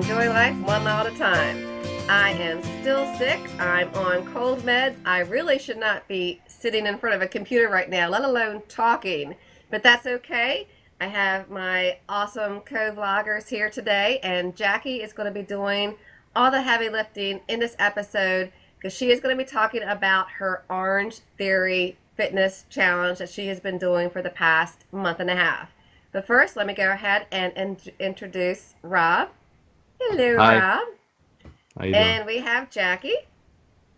enjoy life 1 mile at a time. I am still sick. I'm on cold meds. I really should not be sitting in front of a computer right now, let alone talking. But that's okay. I have my awesome co-vloggers here today, and Jackie is going to be doing all the heavy lifting in this episode because she is going to be talking about her Orange Theory fitness challenge that she has been doing for the past month and a half. But first, let me go ahead and introduce Rob. Hello, Hi, Rob. how you doing? And we have Jackie.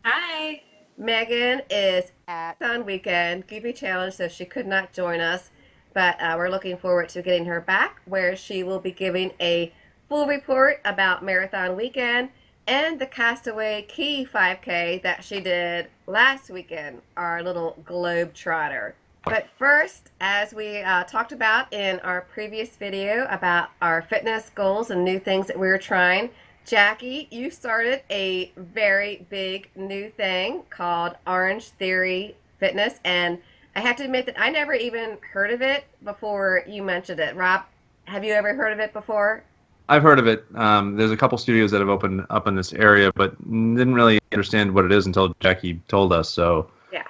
Hi. Megan is at on weekend Goofy Challenge, so she could not join us. But we're looking forward to getting her back, where she will be giving a full report about Marathon Weekend and the Castaway Key 5K that she did last weekend, our little globe trotter. But first, as we talked about in our previous video about our fitness goals and new things that we were trying, Jackie, you started a very big new thing called Orange Theory Fitness, and I have to admit that I never even heard of it before you mentioned it. Rob, have you ever heard of it before? I've heard of it. There's a couple studios that have opened up in this area, but didn't really understand what it is until Jackie told us. So, Yeah.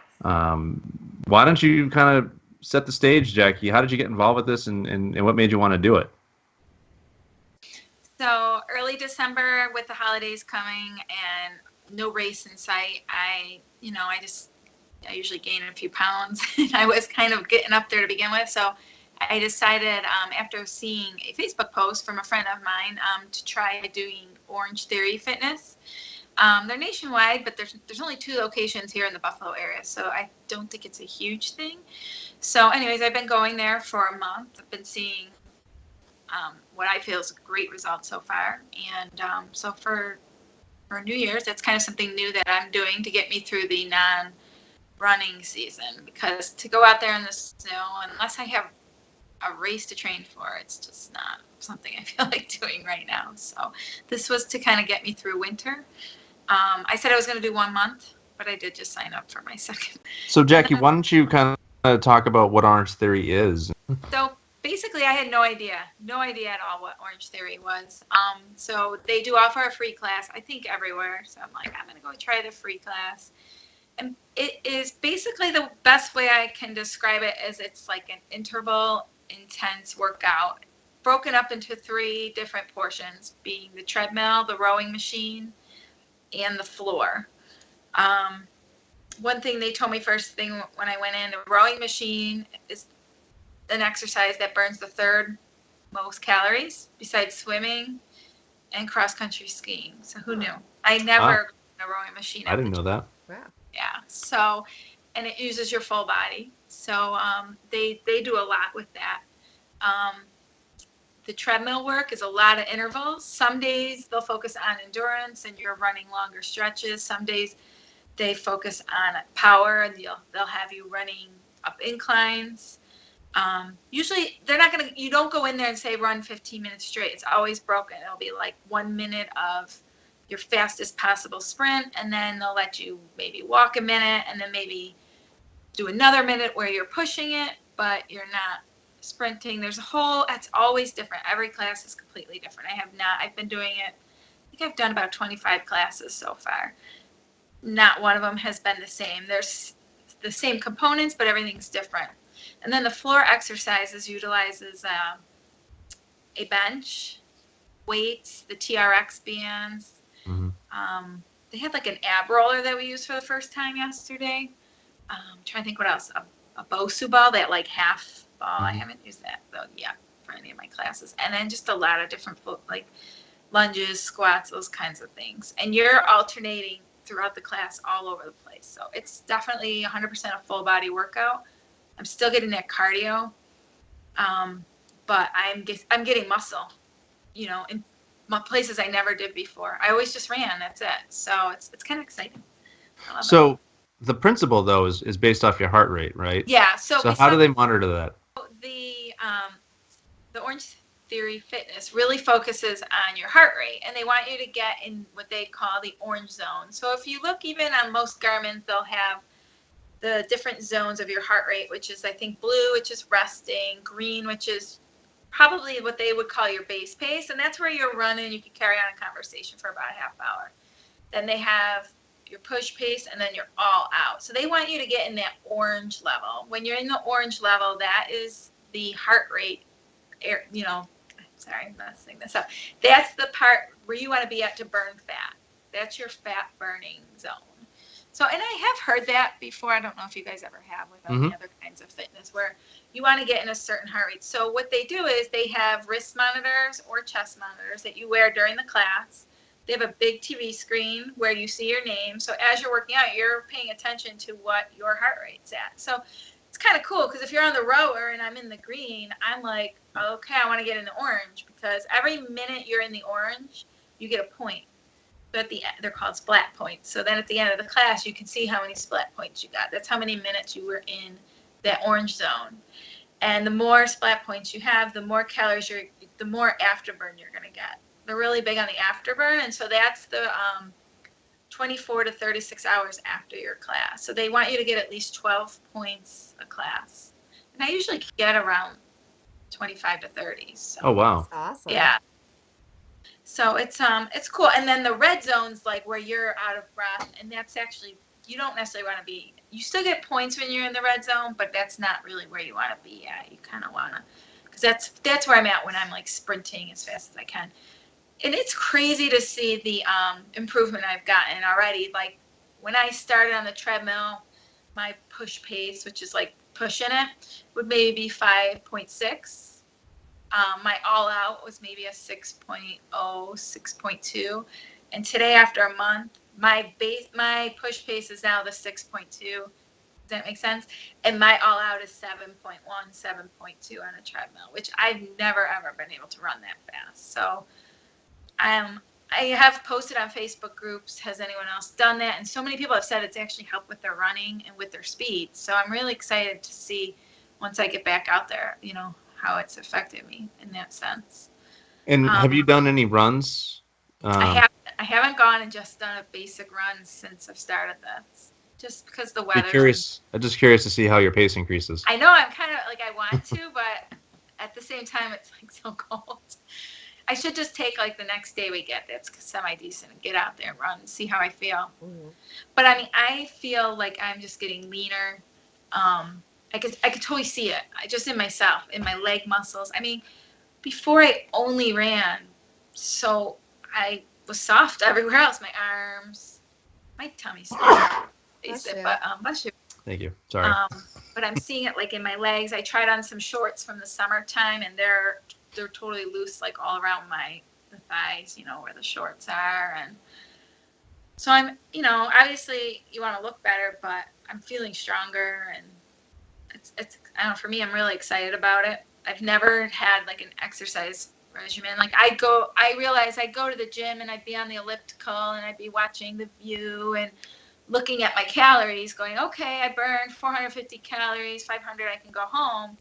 why don't you kind of set the stage, Jackie? How did you get involved with this, and what made you want to do it? So early December with the holidays coming and no race in sight, I usually gain a few pounds and I was kind of getting up there to begin with. So I decided after seeing a Facebook post from a friend of mine to try doing Orange Theory Fitness. They're nationwide, but there's only 2 locations here in the Buffalo area, so I don't think it's a huge thing. So anyways, I've been going there for a month. I've been seeing what I feel is a great result so far. And so for New Year's, that's kind of something new that I'm doing to get me through the non-running season. Because to go out there in the snow, unless I have a race to train for, it's just not something I feel like doing right now. So this was to kind of get me through winter. I said I was going to do 1 month, but I did just sign up for my second. So, Jackie, why don't you kind of talk about what Orange Theory is? So basically, I had no idea at all what Orange Theory was. So they do offer a free class, I think everywhere. So I'm like, I'm going to go try the free class. And it is basically the best way I can describe it is it's like an interval intense workout broken up into 3 different portions, being the treadmill, the rowing machine, and the floor. One thing they told me first thing when I went in, the rowing machine is an exercise that burns the 3rd most calories besides swimming and cross-country skiing. So who knew? I never a rowing machine. I didn't know that. Wow. Yeah. So, and it uses your full body. So they do a lot with that. The treadmill work is a lot of intervals. Some days they'll focus on endurance and you're running longer stretches. Some days they focus on power and they'll have you running up inclines. Usually they're not going to, you don't go in there and say run 15 minutes straight. It's always broken. It'll be like 1 minute of your fastest possible sprint. And then they'll let you maybe walk a minute and then maybe do another minute where you're pushing it, but you're not sprinting. It's always different. Every class is completely different. I've been doing it. I think I've done about 25 classes so far. Not one of them has been the same. There's the same components, but everything's different. And then the floor exercises utilizes a bench, weights, the TRX bands. Mm-hmm. They had like an ab roller that we used for the first time yesterday. I'm trying to think what else. A Bosu ball, that like half ball. Mm-hmm. I haven't used that though yet for any of my classes. And then just a lot of different like lunges, squats, those kinds of things. And you're alternating throughout the class all over the place. So it's definitely 100% a full body workout. I'm still getting that cardio, but I'm getting muscle, in places I never did before. I always just ran. That's it. So it's kind of exciting. So the principle though is based off your heart rate, right? Yeah. So how do they monitor that? The Orange Theory Fitness really focuses on your heart rate, and they want you to get in what they call the orange zone. So if you look even on most Garmin, they'll have the different zones of your heart rate, which is I think blue, which is resting, green, which is probably what they would call your base pace, and that's where you're running. You can carry on a conversation for about a half hour. Then they have your push pace, and then you're all out. So they want you to get in that orange level. When you're in the orange level, that is the heart rate, sorry, I'm messing this up. That's the part where you want to be at to burn fat. That's your fat burning zone. So, and I have heard that before. I don't know if you guys ever have with any other kinds of fitness where you want to get in a certain heart rate. So what they do is they have wrist monitors or chest monitors that you wear during the class. They have a big TV screen where you see your name. So as you're working out, you're paying attention to what your heart rate's at. So it's kind of cool because if you're on the rower and I'm in the green, I'm like, okay, I want to get in the orange because every minute you're in the orange, you get a point. But at the end, they're called splat points. So then at the end of the class, you can see how many splat points you got. That's how many minutes you were in that orange zone. And the more splat points you have, the more calories the more afterburn you're going to get. They're really big on the afterburn, and so that's the 24 to 36 hours after your class. So they want you to get at least 12 points a class. And I usually get around 25 to 30. So. Oh, wow. That's awesome. Yeah. So it's cool. And then the red zone's like where you're out of breath, and that's actually, you don't necessarily want to be, you still get points when you're in the red zone, but that's not really where you want to be at. You kind of want to, because that's where I'm at when I'm like sprinting as fast as I can. And it's crazy to see the improvement I've gotten already. Like when I started on the treadmill, my push pace, which is like pushing it, would maybe be 5.6. My all out was maybe a 6.0, 6.2. And today, after a month, my push pace is now the 6.2. Does that make sense? And my all out is 7.1, 7.2 on a treadmill, which I've never, ever been able to run that fast. So I have posted on Facebook groups, has anyone else done that? And so many people have said it's actually helped with their running and with their speed. So I'm really excited to see once I get back out there, how it's affected me in that sense. And have you done any runs? I haven't gone and just done a basic run since I've started this, just because the weather. I'm just curious to see how your pace increases. I know I'm kind of like I want to, but at the same time it's like so cold. I should just take like the next day we get that's semi-decent and get out there and run and see how I feel. Mm-hmm. But I mean, I feel like I'm just getting leaner. I could totally see it. Just in myself, in my leg muscles. I mean, before I only ran, so I was soft everywhere else. My arms, my tummy's basic, but bless you. Thank you. Sorry. But I'm seeing it like in my legs. I tried on some shorts from the summertime, and they're totally loose, like all around the thighs, where the shorts are. And so I'm, obviously you want to look better, but I'm feeling stronger, and it's I don't know, for me, I'm really excited about it. I've never had like an exercise regimen. Like I realize I'd go to the gym and I'd be on the elliptical and I'd be watching The View and looking at my calories going, okay, I burned 450 calories, 500, I can go home.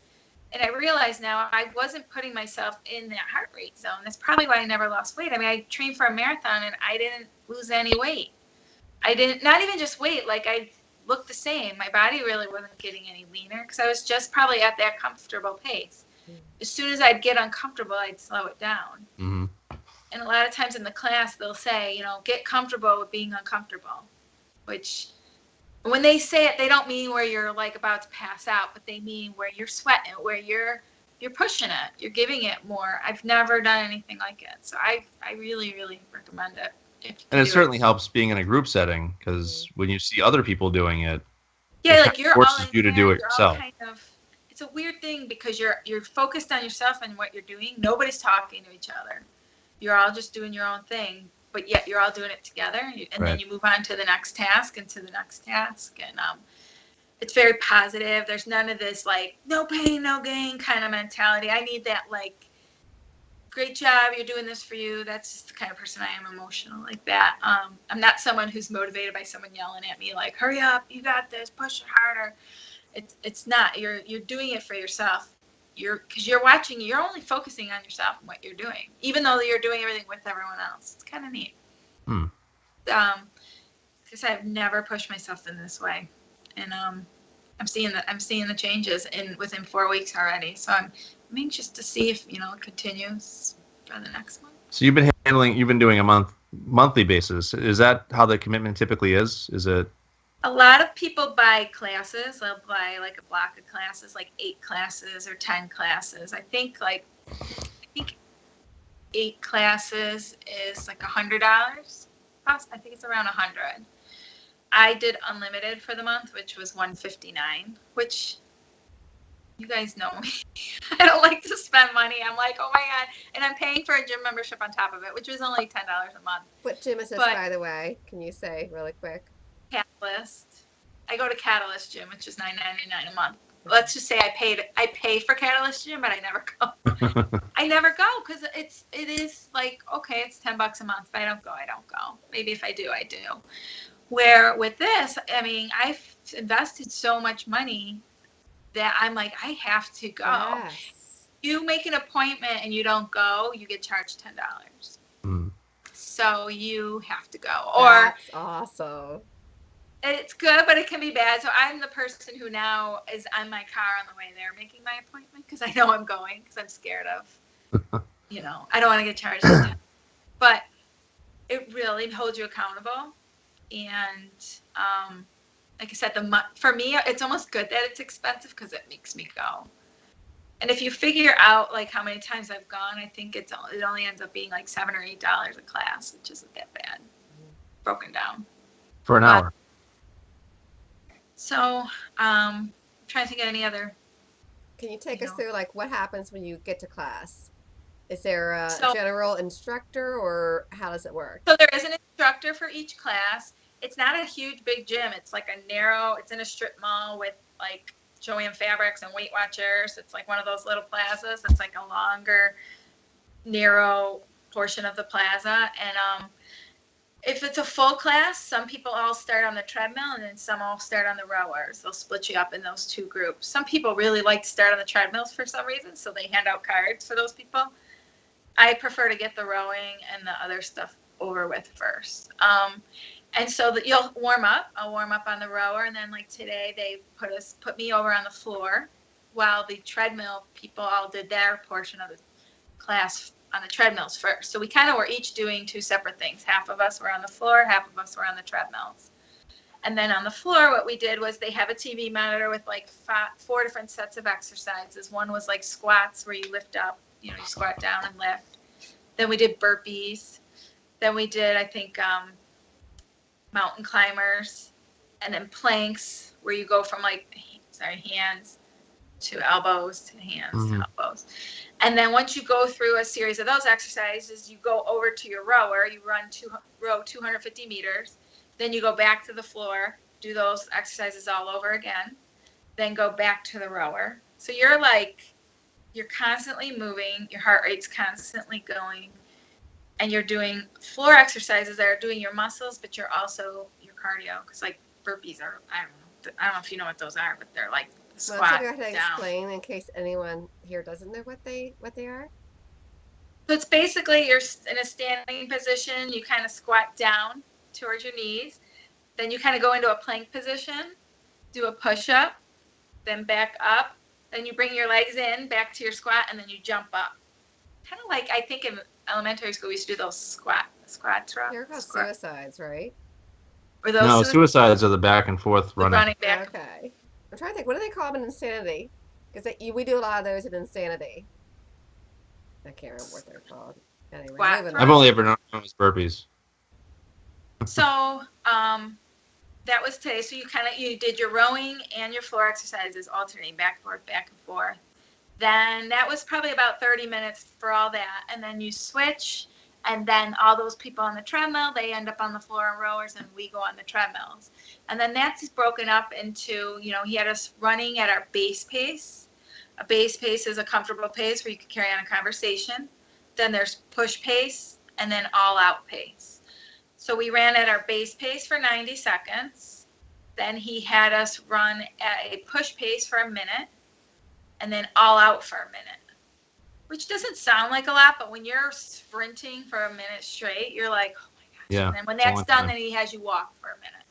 And I realize now I wasn't putting myself in that heart rate zone. That's probably why I never lost weight. I mean, I trained for a marathon and I didn't lose any weight. Not even just weight, like I looked the same. My body really wasn't getting any leaner because I was just probably at that comfortable pace. As soon as I'd get uncomfortable, I'd slow it down. Mm-hmm. And a lot of times in the class, they'll say, get comfortable with being uncomfortable, which when they say it, they don't mean where you're like about to pass out, but they mean where you're sweating, where you're pushing it, you're giving it more. I've never done anything like it. So I really, really recommend it. And it certainly helps being in a group setting because when you see other people doing it, yeah, like you're forces all in you to do it yourself. It's a weird thing because you're focused on yourself and what you're doing. Nobody's talking to each other. You're all just doing your own thing, but yet you're all doing it together. And then you move on to the next task and to the next task. And it's very positive. There's none of this like no pain, no gain kind of mentality. I need that like, great job, you're doing this for you. That's just the kind of person I am, emotional like that. I'm not someone who's motivated by someone yelling at me like, hurry up, you got this, push it harder. It's not. You're doing it for yourself. Because you're watching, you're only focusing on yourself and what you're doing, even though you're doing everything with everyone else. It's kind of neat. Because I've never pushed myself in this way, and I'm seeing the changes within 4 weeks already. So I'm I'm anxious to see if, it continues for the next month. So you've been doing a monthly basis. Is that how the commitment typically is? Is it? A lot of people buy classes. They'll buy like a block of classes, like 8 classes or 10 classes. I think 8 classes is like $100. I think it's around 100. I did unlimited for the month, which was $159, which you guys know me. I don't like to spend money. I'm like, oh my God. And I'm paying for a gym membership on top of it, which was only $10 a month. What gym is this, by the way? Can you say really quick? Catalyst. I go to Catalyst Gym, which is $9.99 a month. Let's just say I pay for Catalyst Gym, but I never go. I never go because it is like, okay, it's $10 a month. If I don't go, I don't go. Maybe if I do, I do. Where with this, I mean, I've invested so much money that I'm like, I have to go. Yes. You make an appointment and you don't go, you get charged $10. Mm. So you have to go. That's awesome. It's good, but it can be bad. So I'm the person who now is on my car on the way there making my appointment because I know I'm going because I'm scared of, I don't want to get charged. But it really holds you accountable. And like I said, for me, it's almost good that it's expensive because it makes me go. And if you figure out like how many times I've gone, I think it only ends up being like $7 or $8 a class, which isn't that bad, broken down. For an hour. So, trying to think of any other. Can you take us through like what happens when you get to class? Is there a general instructor or how does it work? So there is an instructor for each class. It's not a huge big gym. It's like it's in a strip mall with like Joanne Fabrics and Weight Watchers. It's like one of those little plazas. It's like a longer, narrow portion of the plaza. And if it's a full class, some people all start on the treadmill and then some all start on the rowers. They'll split you up in those 2 groups. Some people really like to start on the treadmills for some reason, so they hand out cards for those people. I prefer to get the rowing and the other stuff over with first. And so that you'll warm up. I'll warm up on the rower, and then like today they put me over on the floor while the treadmill people all did their portion of the class on the treadmills first. So we kind of were each doing 2 separate things. Half of us were on the floor, half of us were on the treadmills. And then on the floor, what we did was they have a TV monitor with like 4 different sets of exercises. One was like squats where you lift up, you squat down and lift. Then we did burpees. Then we did, I think, mountain climbers. And then planks where you go from hands to elbows to hands to elbows. And then once you go through a series of those exercises, you go over to your rower. You row 250 meters. Then you go back to the floor, do those exercises all over again. Then go back to the rower. So you're constantly moving. Your heart rate's constantly going. And you're doing floor exercises that are doing your muscles, but you're also your cardio. Because like burpees are, I don't know if you know what those are, but they're like squat Well, so go ahead and down. explain in case anyone here doesn't know what they are. So it's basically you're in a standing position. You kind of squat down towards your knees. Then you kind of go into a plank position, do a push-up, then back up. Then you bring your legs in, back to your squat, and then you jump up. Kind of like I think in elementary school we used to do those squats. They're called suicides, right? Or those No, suicides are the back and forth running. Back. Okay. I'm trying to think. What do they call them in Insanity? Because we do a lot of those in Insanity. I can't remember what they're called. Anyway, I've only ever known them as burpees. So that was today. So you did your rowing and your floor exercises alternating back and forth. Then that was probably about 30 minutes for all that. And then you switch. And then all those people on the treadmill, they end up on the floor and rowers, and we go on the treadmills. And then that's broken up into, he had us running at our base pace. A base pace is a comfortable pace where you can carry on a conversation. Then there's push pace and then all out pace. So we ran at our base pace for 90 seconds. Then he had us run at a push pace for a minute and then all out for a minute. Which doesn't sound like a lot, but when you're sprinting for a minute straight, you're like, oh my gosh. Yeah, and then when that's done, then he has you walk for a minute.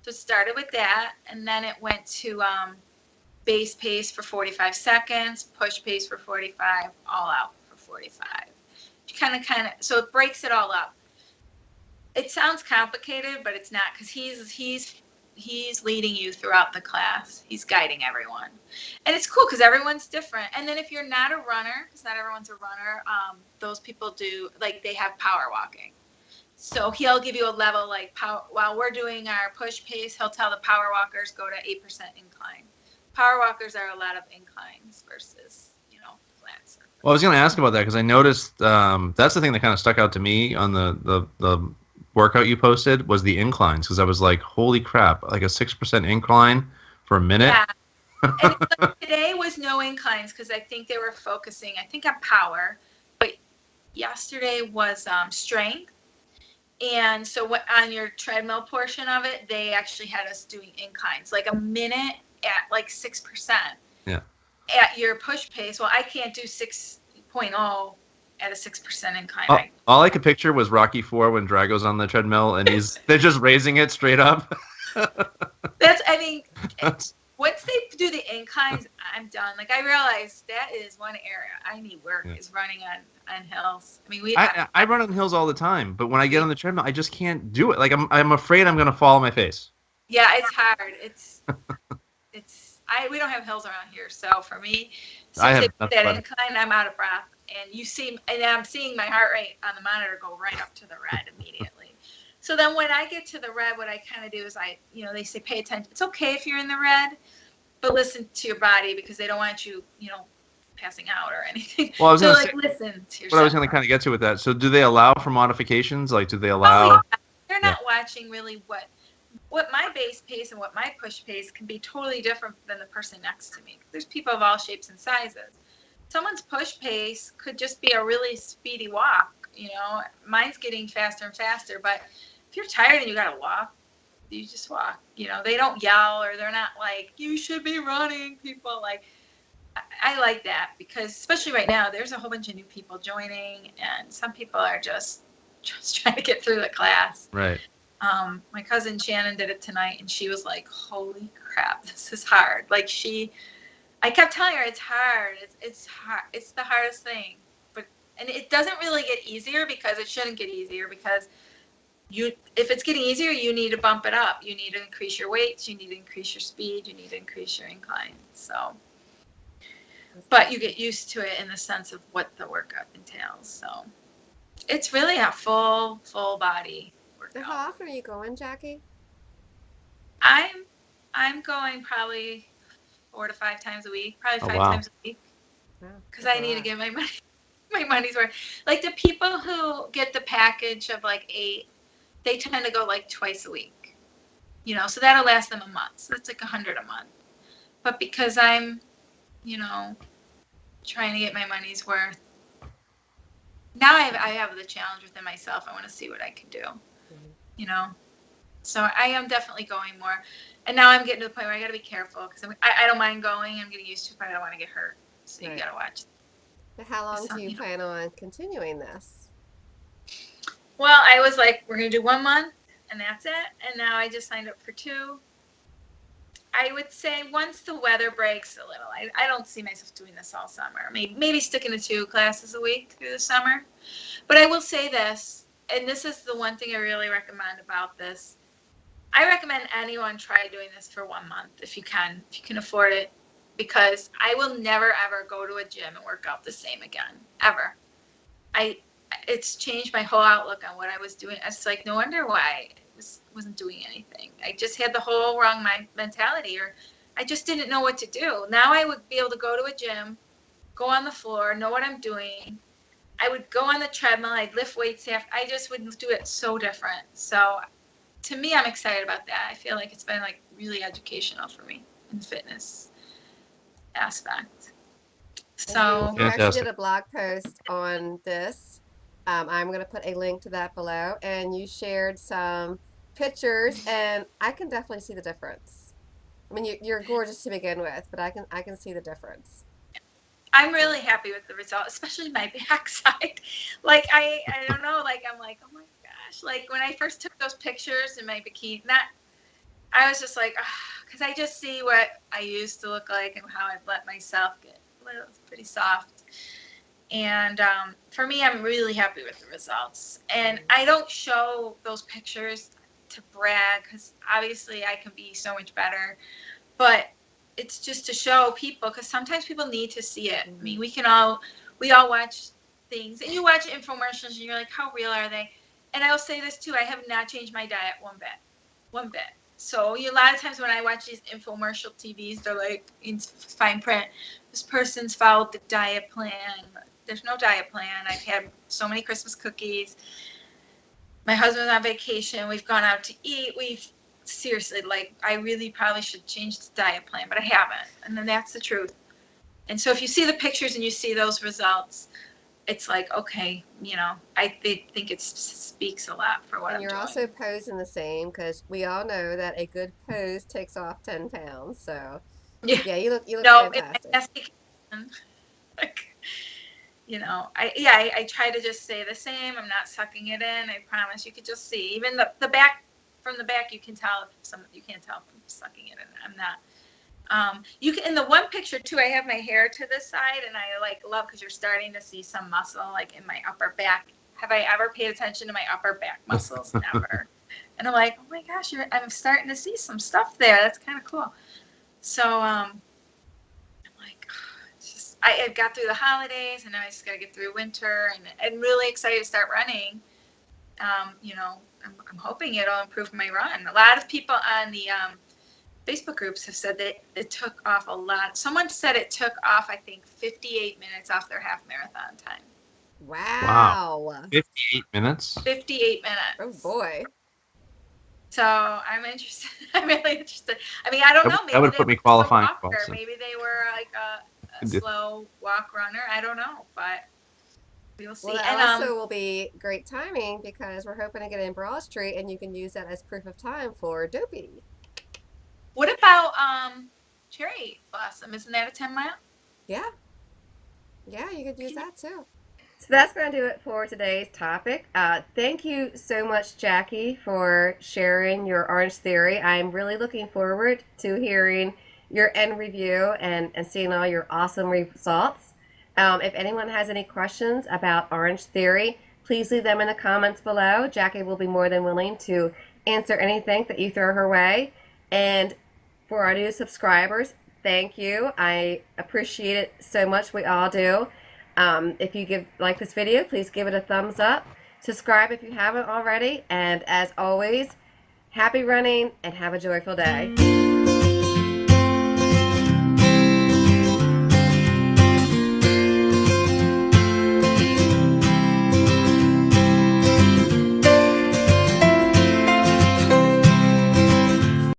So it started with that, and then it went to base pace for 45 seconds, push pace for 45, all out for 45. Kind of, so it breaks it all up. It sounds complicated, but it's not, because he's leading you throughout the class. He's guiding everyone, and it's cool because everyone's different. And then if you're not a runner, because not everyone's a runner, those people do, like, they have power walking. So he'll give you a level, like, power, while we're doing our push pace, he'll tell the power walkers go to 8% incline. Power walkers are a lot of inclines versus, flat surface. Well, I was going to ask about that because I noticed that's the thing that kind of stuck out to me on the workout you posted was the inclines, because I was like, holy crap, like a 6% incline for a minute. Yeah. And like, today was no inclines because I think they were focusing, on power, but yesterday was strength. And so on your treadmill portion of it, they actually had us doing inclines, like a minute at like 6%. Yeah. At your push pace. Well, I can't do 6.0 at a 6% incline. All I could picture was Rocky IV when Drago's on the treadmill and they're just raising it straight up. Once they do the inclines, I'm done. Like, I realized that is one area I need work, is running on hills. I run on hills all the time, but when I get on the treadmill, I just can't do it. Like, I'm afraid I'm going to fall on my face. Yeah, it's hard. We don't have hills around here, so for me, since that incline, I'm out of breath, and I'm seeing my heart rate on the monitor go right up to the red immediately. So then when I get to the red, what I kind of do is they say pay attention. It's okay if you're in the red, but listen to your body, because they don't want you, passing out or anything. Well, I was going to say, listen to yourself. What I was going to kind of get to with that. So do they allow for modifications? Like, do they allow? Oh, yeah. They're not watching really what my base pace and what my push pace can be totally different than the person next to me. There's people of all shapes and sizes. Someone's push pace could just be a really speedy walk. Mine's getting faster and faster, but if you're tired and you got to walk, you just walk. They don't yell, or they're not like, you should be running, people. Like, I like that, because especially right now, there's a whole bunch of new people joining, and some people are just trying to get through the class. Right. My cousin Shannon did it tonight, and she was like, holy crap, this is hard. Like, I kept telling her it's hard. It's hard. It's the hardest thing. And it doesn't really get easier, because it shouldn't get easier, because if it's getting easier, you need to bump it up. You need to increase your weights. You need to increase your speed. You need to increase your incline. So, but you get used to it in the sense of what the workout entails. So it's really a full body workout. So how often are you going, Jackey? I'm going probably 4 to 5 times a week, probably 5 times a week, because I need to get my money's worth. Like, the people who get the package of like 8, they tend to go like twice a week, so that'll last them a month. So it's like $100 a month. But because I'm, trying to get my money's worth, now I have the challenge within myself. I want to see what I can do, So I am definitely going more. And now I'm getting to the point where I got to be careful, because I don't mind going. I'm getting used to it, but I don't want to get hurt. So you got to watch. So how long do you plan on continuing this? Well, I was like, we're going to do 1 month, and that's it. And now I just signed up for 2. I would say once the weather breaks a little, I don't see myself doing this all summer. Maybe sticking to 2 classes a week through the summer. But I will say this, and this is the one thing I really recommend about this. I recommend anyone try doing this for 1 month if you can afford it, because I will never, ever go to a gym and work out the same again, ever. It's changed my whole outlook on what I was doing. It's like, no wonder why I wasn't doing anything. I just had the whole wrong mentality, or I just didn't know what to do. Now I would be able to go to a gym, go on the floor, know what I'm doing. I would go on the treadmill, I'd lift weights after. I just would do it so different. So to me, I'm excited about that. I feel like it's been like really educational for me in the fitness aspect. So you actually did a blog post on this. I'm going to put a link to that below, and you shared some pictures, and I can definitely see the difference. I mean, you're gorgeous to begin with, but I can see the difference. I'm really happy with the result, especially my backside. Like, I don't know, like, I'm like, oh my gosh. Like, when I first took those pictures in my bikini, I was just like, because I just see what I used to look like and how I've let myself get pretty soft. And for me, I'm really happy with the results. And I don't show those pictures to brag, because obviously I can be so much better. But it's just to show people, because sometimes people need to see it. I mean, we all watch things, and you watch infomercials and you're like, how real are they? And I'll say this too, I have not changed my diet one bit. So a lot of times when I watch these infomercial TVs, they're like in fine print, this person's followed the diet plan. There's no diet plan. I've had so many Christmas cookies. My husband's on vacation. We've gone out to eat. Seriously, like, I really probably should change the diet plan, but I haven't. And then that's the truth. And so if you see the pictures and you see those results, it's like, okay, I think it speaks a lot for what I'm doing. And you're also posing the same, because we all know that a good pose takes off 10 pounds. So yeah, you look fantastic. I try to just stay the same. I'm not sucking it in. I promise. You could just see, even the back, from the back, you can tell you can't tell if I'm sucking it in. I'm not. You can, in the one picture too, I have my hair to this side, and I love, because you're starting to see some muscle like in my upper back. Have I ever paid attention to my upper back muscles? Never. And I'm like, oh my gosh, I'm starting to see some stuff there. That's kind of cool. So I'm like, I got through the holidays, and now I just got to get through winter, and I'm really excited to start running. I'm hoping it'll improve my run. A lot of people on the Facebook groups have said that it took off a lot. Someone said it took off, I think, 58 minutes off their half marathon time. Wow. 58 minutes? 58 minutes. Oh, boy. So I'm interested. I'm really interested. I mean, I don't know. Maybe that would put me qualifying. Maybe they were like a slow walk runner. I don't know, but we'll see. Well, that also will be great timing, because we're hoping to get in Broad Street, and you can use that as proof of time for Dopey. What about Cherry Blossom? Isn't that a 10-mile? Yeah. Yeah, you could use that too. So that's going to do it for today's topic. Thank you so much, Jackey, for sharing your Orange Theory. I'm really looking forward to hearing your end review and seeing all your awesome results. If anyone has any questions about Orange Theory, please leave them in the comments below. Jackey will be more than willing to answer anything that you throw her way. And for our new subscribers, thank you. I appreciate it so much. We all do. If you like this video, please give it a thumbs up. Subscribe if you haven't already. And as always, happy running and have a joyful day.